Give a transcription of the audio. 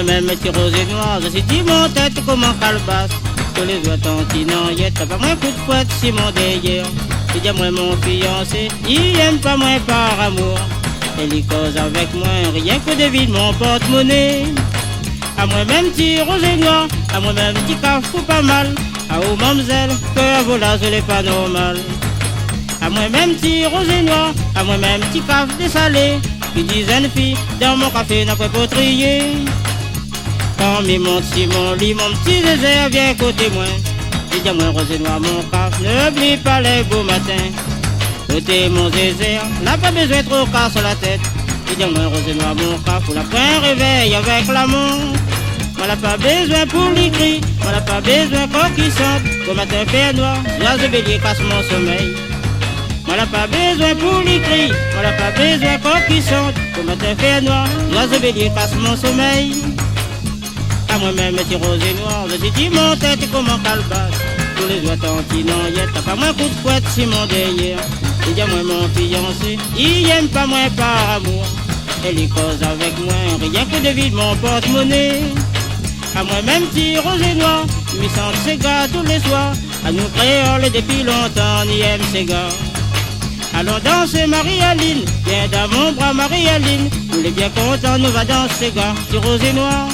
moi-même, petit rosé noir, je suis dit mon tête comme en calebasse. Tous les doigts tantinant, y'a t'as pas moins coup de fouette, si mon d'ailleurs. Je dis à moi mon fiancé, il aime pas moins par amour. Et il cause avec moi, rien que de vide mon porte-monnaie. À moi-même, petit rosé noir, à moi-même, petit cafou pas mal. À ô mamzelle, que à vos là, je l'ai pas normal. À moi-même, petit rosé noir, à moi-même, petit café dessalé. Qui disait une fille, dans mon café, n'a pas trier. Quand m'y monte sur mon lit, mon petit désert vient côté moi. J'ai dit à moi, rosé noir, mon café, n'oublie pas les beaux matins. Côté mon désert, n'a pas besoin de trop casse sur la tête. J'ai dit à moi, rosé noir, mon café, pour la fin réveil avec l'amour. On n'a pas besoin pour l'écrit, on n'a pas besoin quand qui sente. Au matin fait noir, l'oiseau bélier casse mon sommeil. On n'a pas besoin pour l'écrit, on n'a pas besoin quand qui sente. Au matin fait noir, l'oiseau bélier casse mon sommeil. À moi-même, petit rosé noir, je suis dit mon tête comme en calebasse. Tous les doigts tantinant, y'a t'as pas moins coup de fouette si mon derrière. Il dit à moi mon fiancé, il aime pas moins par amour. Elle y cause avec moi, rien que de vide mon porte-monnaie. À moi-même, petit rosé noir, m'y sent ses gars tous les soirs. À nous créoles depuis longtemps, on y aime ses gars. Allons danser Marie-Aline, viens dans mon bras Marie-Aline. Nous les bien contents, nous va danser gars, petit rosé noir.